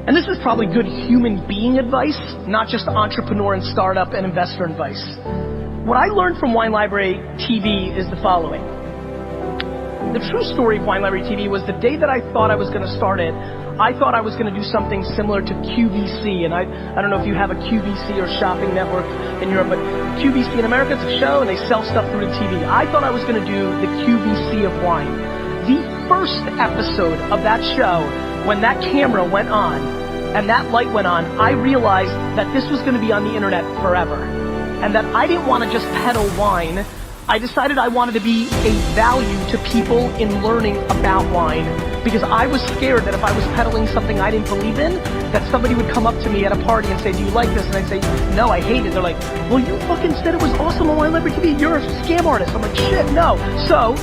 And this is probably good human being advice, not just entrepreneur and startup and investor advice. What I learned from Wine Library TV is the following. The true story of Wine Library TV was the day that I thought I was going to start it, I thought I was going to do something similar to QVC. And I don't know if you have a QVC or shopping network in Europe, but QVC in America, it's a show and they sell stuff through the TV. I thought I was going to do the QVC of wine. The first episode of that show, when that camera went on and that light went on, I realized that this was going to be on the internet forever. And that I didn't want to just peddle wine. I decided I wanted to be a value to people in learning about wine, because I was scared that if I was peddling something I didn't believe in, that somebody would come up to me at a party and say, do you like this? And I'd say, no, I hate it. They're like, well, you fucking said it was awesome on Wine Library TV. You're a scam artist. I'm like, shit, no. So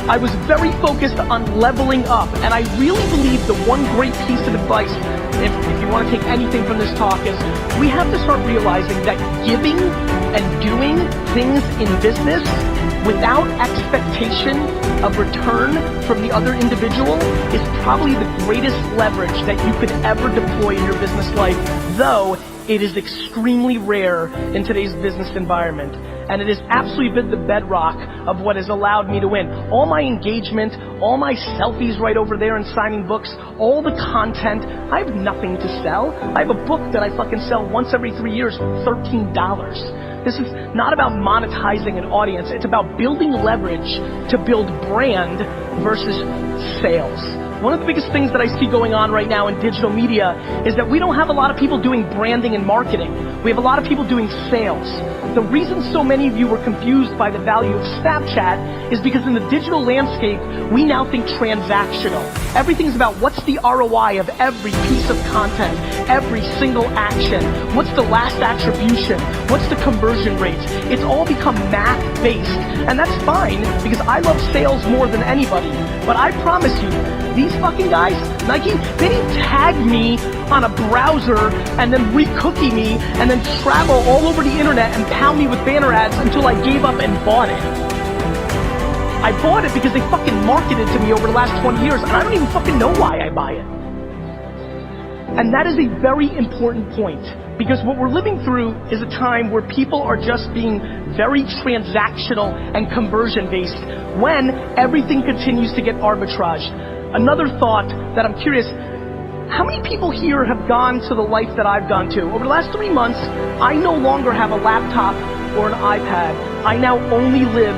I was very focused on leveling up, and I really believe the one great piece of advice, if you want to take anything from this talk, is we have to start realizing that giving and doing things in business without expectation of return from the other individual is probably the greatest leverage that you could ever deploy in your business life, though it is extremely rare in today's business environment. And it has absolutely been the bedrock of what has allowed me to win. All my engagement, all my selfies right over there and signing books, all the content, I have nothing to sell. I have a book that I fucking sell once every 3 years for $13. This is not about monetizing an audience. It's about building leverage to build brand versus sales. One of the biggest things that I see going on right now in digital media is that we don't have a lot of people doing branding and marketing. We have a lot of people doing sales. The reason so many of you were confused by the value of Snapchat is because in the digital landscape, we now think transactional. Everything's about what's the ROI of every piece of content, every single action, what's the last attribution, what's the conversion rates. It's all become math-based, and that's fine because I love sales more than anybody. But I promise you, these fucking guys, Nike, they didn't tag me on a browser and then re-cookie me and then travel all over the internet and pound me with banner ads until I gave up and bought it. I bought it because they fucking marketed to me over the last 20 years, and I don't even fucking know why I buy it. And that is a very important point, because what we're living through is a time where people are just being very transactional and conversion based when everything continues to get arbitraged. Another thought that I'm curious, how many people here have gone to the life that I've gone to? Over the last 3 months, I no longer have a laptop or an iPad. I now only live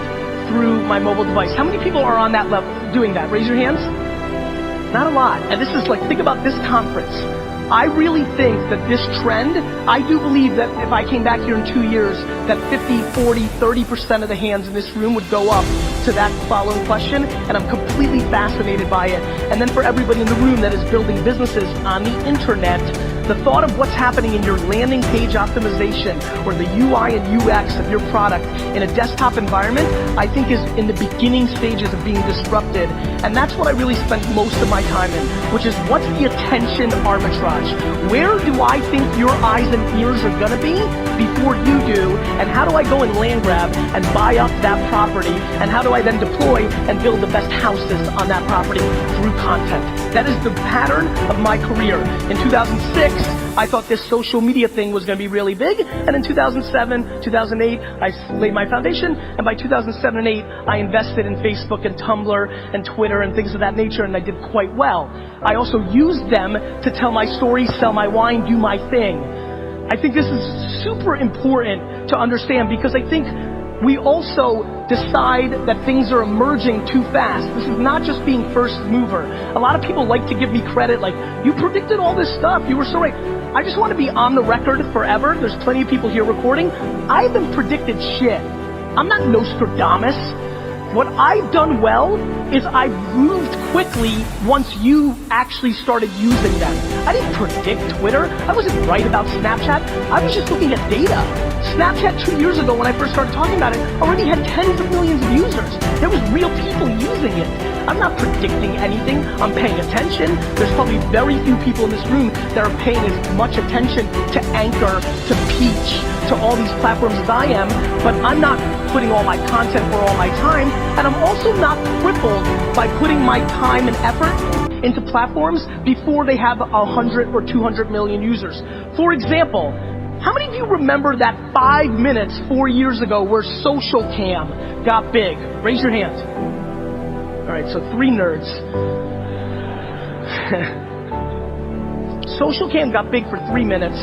through my mobile device. How many people are on that level doing that? Raise your hands. Not a lot. And this is like, think about this conference. I really think that this trend, I do believe that if I came back here in 2 years, that 50, 40, 30% of the hands in this room would go up to that following question, and I'm completely fascinated by it. And then for everybody in the room that is building businesses on the internet, the thought of what's happening in your landing page optimization or the UI and UX of your product in a desktop environment, I think is in the beginning stages of being disrupted. And that's what I really spent most of my time in, which is what's the attention arbitrage? Where do I think your eyes and ears are gonna be before you do? And how do I go and land grab and buy up that property? And how do I then deploy and build the best houses on that property through content? That is the pattern of my career. In 2006, I thought this social media thing was going to be really big, and in 2007, 2008, I laid my foundation, and by 2007 and 8, I invested in Facebook and Tumblr and Twitter and things of that nature, and I did quite well. I also used them to tell my story, sell my wine, do my thing. I think this is super important to understand, because I think we also decide that things are emerging too fast. This is not just being first mover. A lot of people like to give me credit, like, you predicted all this stuff, you were so right. I just want to be on the record forever. There's plenty of people here recording. I haven't predicted shit. I'm not Nostradamus. What I've done well is I've moved quickly once you actually started using them. I didn't predict Twitter. I wasn't right about Snapchat. I was just looking at data. Snapchat 2 years ago when I first started talking about it already had tens of millions of users. There was real people using it. I'm not predicting anything. I'm paying attention. There's probably very few people in this room that are paying as much attention to Anchor, to Peach, to all these platforms as I am, but I'm not putting all my content or all my time, and I'm also not crippled by putting my time and effort into platforms before they have 100 or 200 million users. For example, how many of you remember that 5 minutes 4 years ago where social cam got big? Raise your hand. All right, so 3 nerds. Social cam got big for 3 minutes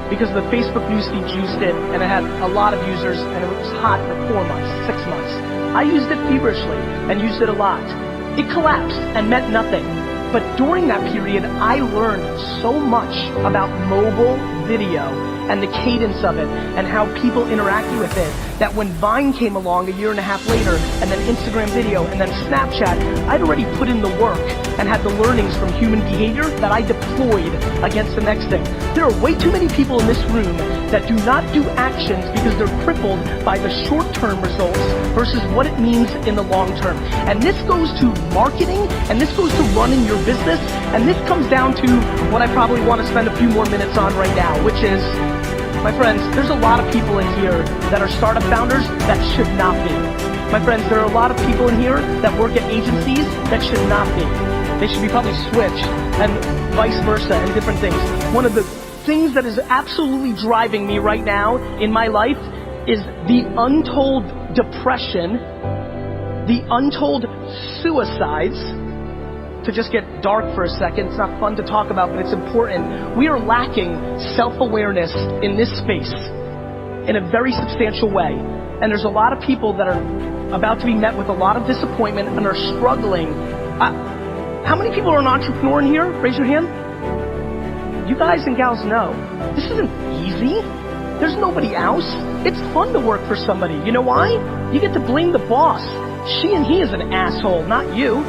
because the Facebook newsfeed juiced it, and it had a lot of users, and it was hot for 4 months, 6 months. I used it feverishly and used it a lot. It collapsed and meant nothing. But during that period, I learned so much about mobile video and the cadence of it and how people interacted with it, that when Vine came along a year and a half later, and then Instagram video, and then Snapchat, I'd already put in the work and had the learnings from human behavior that I deployed against the next thing. There are way too many people in this room that do not do actions because they're crippled by the short-term results versus what it means in the long term. And this goes to marketing, and this goes to running your business, and this comes down to what I probably want to spend a few more minutes on right now, which is, my friends, there's a lot of people in here that are startup founders that should not be. My friends, there are a lot of people in here that work at agencies that should not be. They should be probably switched, and vice versa, and different things. One of the things that is absolutely driving me right now in my life is the untold depression, the untold suicides. To just get dark for a second, it's not fun to talk about, but it's important. We are lacking self-awareness in this space in a very substantial way. And there's a lot of people that are about to be met with a lot of disappointment and are struggling. How many people are an entrepreneur in here? Raise your hand. You guys and gals know, this isn't easy. There's nobody else. It's fun to work for somebody. You know why? You get to blame the boss. She and he is an asshole, not you.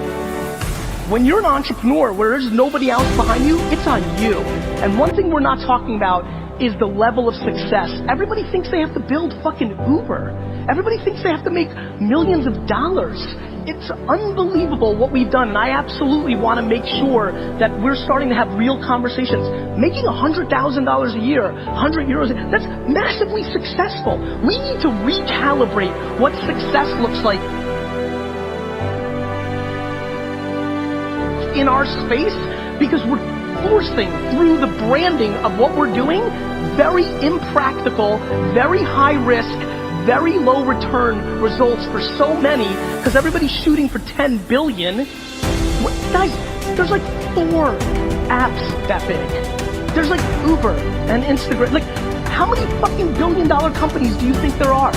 When you're an entrepreneur where there's nobody else behind you, it's on you. And one thing we're not talking about is the level of success. Everybody thinks they have to build fucking Uber. Everybody thinks they have to make millions of dollars. It's unbelievable what we've done, and I absolutely want to make sure that we're starting to have real conversations. Making $100,000 a year, 100 euros, that's massively successful. We need to recalibrate what success looks like in our space, because we're forcing through the branding of what we're doing very impractical, very high risk, very low return results for so many, because everybody's shooting for 10 billion. Guys, there's like 4 apps that big. There's like Uber and Instagram. Like, how many fucking billion-dollar companies do you think there are?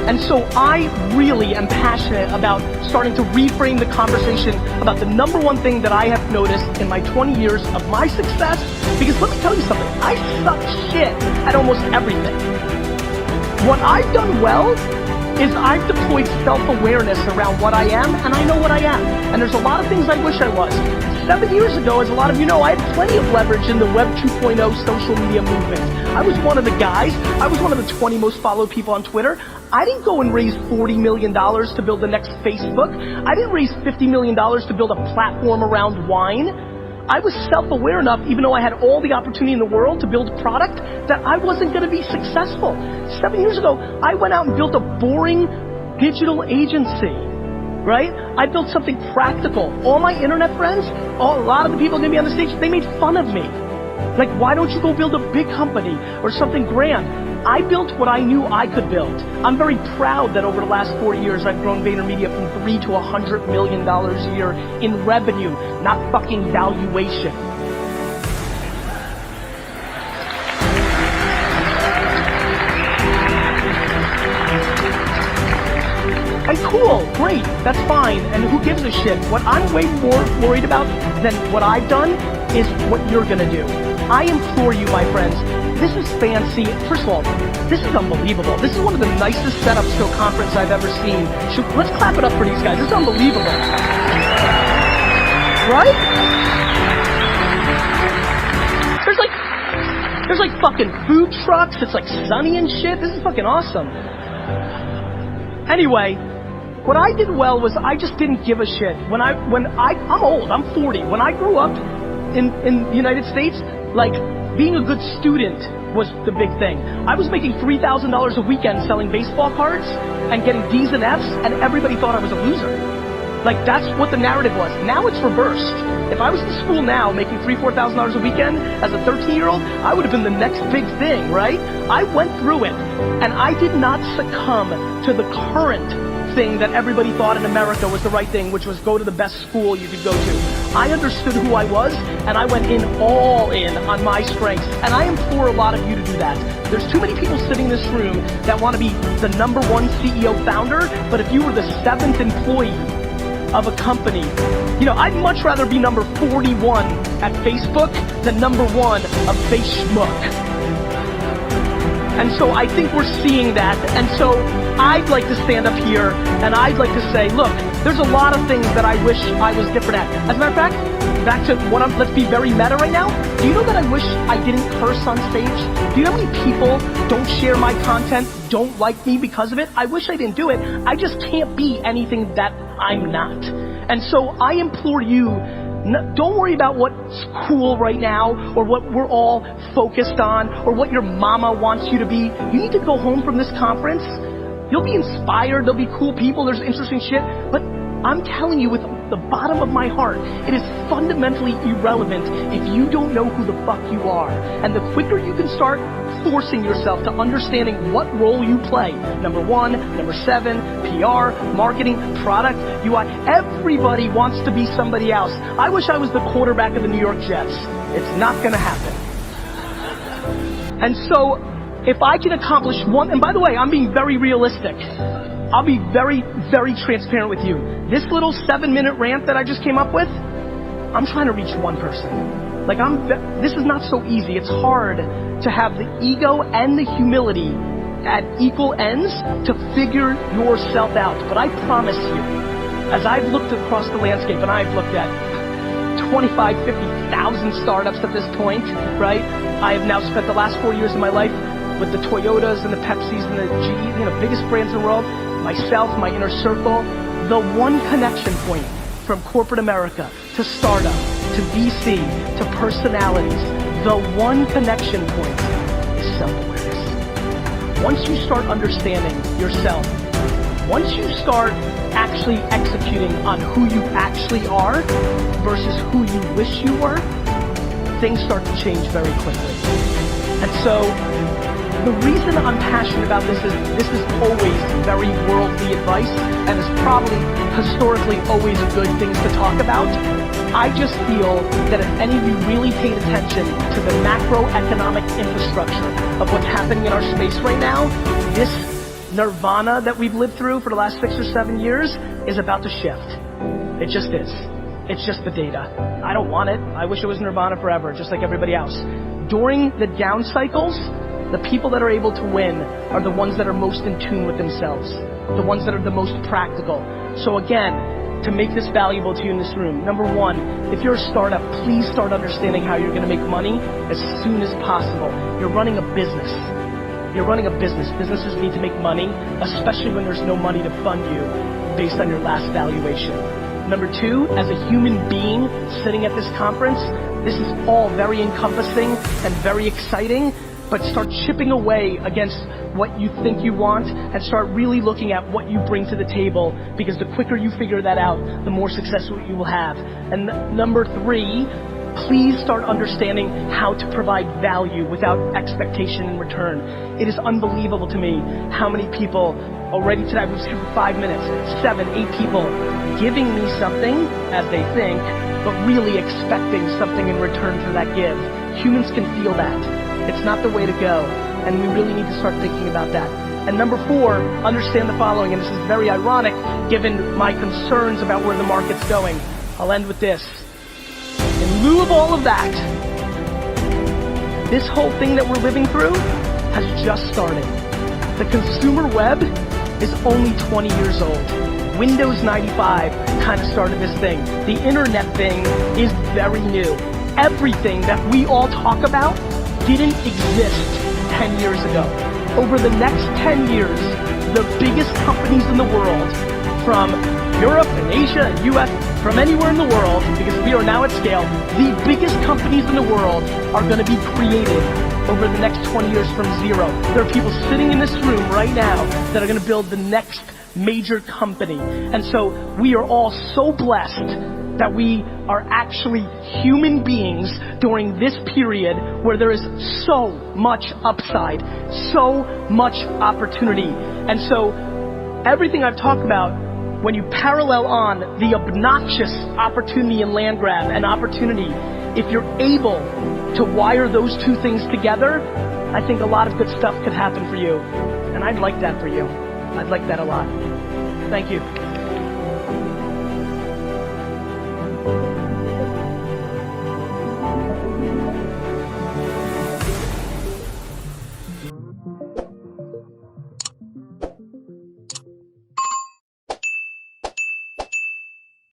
And so I really am passionate about starting to reframe the conversation about the number one thing that I have noticed in my 20 years of my success. Because let me tell you something, I suck shit at almost everything. What I've done well is I've deployed self-awareness around what I am, and I know what I am. And there's a lot of things I wish I was. 7 years ago, as a lot of you know, I had plenty of leverage in the Web 2.0 social media movement. I was one of the guys. I was one of the 20 most followed people on Twitter. I didn't go and raise $40 million to build the next Facebook. I didn't raise $50 million to build a platform around wine. I was self-aware enough, even though I had all the opportunity in the world to build a product, that I wasn't going to be successful. 7 years ago, I went out and built a boring digital agency, right? I built something practical. All my internet friends, a lot of the people going to be on the stage, they made fun of me. Like, why don't you go build a big company or something grand? I built what I knew I could build. I'm very proud that over the last 4 years, I've grown VaynerMedia from $3 to $100 million a year in revenue, not fucking valuation. And cool, great, that's fine, and who gives a shit? What I'm way more worried about than what I've done is what you're gonna do. I implore you, my friends, this is fancy. First of all, this is unbelievable. This is one of the nicest setups to a conference I've ever seen. Let's clap it up for these guys. This is unbelievable. Right? There's like fucking food trucks. It's like sunny and shit. This is fucking awesome. Anyway, what I did well was I just didn't give a shit. I'm old, I'm 40. When I grew up in the United States, like, being a good student was the big thing. I was making $3,000 a weekend selling baseball cards and getting D's and F's, and everybody thought I was a loser. Like, that's what the narrative was. Now it's reversed. If I was in school now making $3,000, $4,000 a weekend as a 13-year-old, I would have been the next big thing, right? I went through it, and I did not succumb to the current thing that everybody thought in America was the right thing, which was go to the best school you could go to. I understood who I was, and I went all in on my strengths. And I implore a lot of you to do that. There's too many people sitting in this room that want to be the #1 CEO founder, but if you were the 7th employee of a company, you know, I'd much rather be number 41 at Facebook than #1 of Facebook. And so I think we're seeing that. And so I'd like to stand up here and I'd like to say, look, there's a lot of things that I wish I was different at. As a matter of fact, back to what let's be very meta right now. Do you know that I wish I didn't curse on stage? Do you know how many people don't share my content, don't like me because of it? I wish I didn't do it. I just can't be anything that I'm not. And so I implore you, don't worry about what's cool right now or what we're all focused on or what your mama wants you to be. You need to go home from this conference. You'll be inspired. There'll be cool people. There's interesting shit. But I'm telling you with the bottom of my heart, it is fundamentally irrelevant if you don't know who the fuck you are. And the quicker you can start forcing yourself to understanding what role you play, #1, #7, PR, marketing, product, UI, everybody wants to be somebody else. I wish I was the quarterback of the New York Jets. It's not gonna happen. And so, if I can accomplish one, and by the way, I'm being very realistic. I'll be very, very transparent with you. This little 7-minute rant that I just came up with, I'm trying to reach one person. Like, this is not so easy. It's hard to have the ego and the humility at equal ends to figure yourself out. But I promise you, as I've looked across the landscape, and I've looked at 25, 50,000 startups at this point, right? I have now spent the last 4 years of my life with the Toyotas and the Pepsis and the GE, biggest brands in the world, myself, my inner circle. The one connection point from corporate America to startup, to VC, to personalities, the one connection point is self-awareness. Once you start understanding yourself, once you start actually executing on who you actually are versus who you wish you were, things start to change very quickly. And so, the reason I'm passionate about this is always very worldly advice and is probably historically always good things to talk about. I just feel that if any of you really paid attention to the macroeconomic infrastructure of what's happening in our space right now, this nirvana that we've lived through for the last 6 or 7 years is about to shift. It just is. It's just the data. I don't want it. I wish it was nirvana forever, just like everybody else. During the down cycles, the people that are able to win are the ones that are most in tune with themselves, the ones that are the most practical. So again, to make this valuable to you in this room, #1, if you're a startup, please start understanding how you're going to make money as soon as possible. You're running a business. You're running a business. Businesses need to make money, especially when there's no money to fund you based on your last valuation. #2, as a human being sitting at this conference, this is all very encompassing and very exciting. But start chipping away against what you think you want and start really looking at what you bring to the table, because the quicker you figure that out, the more successful you will have. And #3, please start understanding how to provide value without expectation in return. It is unbelievable to me how many people already today, we've seen 5 minutes, 7, 8 people giving me something as they think, but really expecting something in return for that give. Humans can feel that. It's not the way to go, and we really need to start thinking about that. And #4, understand the following, and this is very ironic given my concerns about where the market's going. I'll end with this. In lieu of all of that, this whole thing that we're living through has just started. The consumer web is only 20 years old. Windows 95 kind of started this thing. The internet thing is very new. Everything that we all talk about didn't exist 10 years ago. Over the next 10 years, the biggest companies in the world, from Europe and Asia and US, from anywhere in the world, because we are now at scale, the biggest companies in the world are going to be created over the next 20 years from zero. There are people sitting in this room right now that are going to build the next major company. And so we are all so blessed that we are actually human beings during this period where there is so much upside, so much opportunity. And so everything I've talked about, when you parallel on the obnoxious opportunity and land grab and opportunity, if you're able to wire those two things together, I think a lot of good stuff could happen for you. And I'd like that for you. I'd like that a lot. Thank you.